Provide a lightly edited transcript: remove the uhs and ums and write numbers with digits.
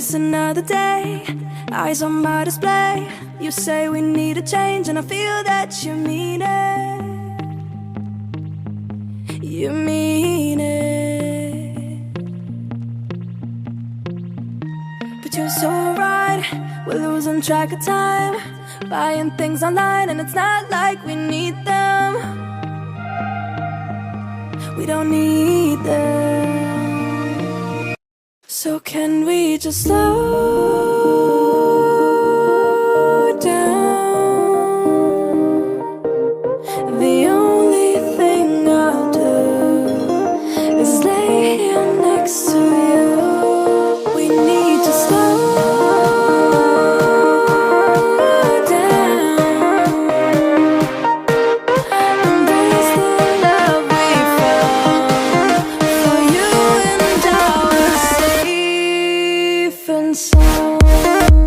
It's another day, eyes on my display. You say we need a change, and I feel that you mean it. You mean it. But you're so right, we're losing track of time, buying things online, and it's not like we need them. We don't need them. So can we just slow down? The only thing I'll do is lay here next to you. We need to slow down. Embrace the love we found. For you and I, we're safe and sound.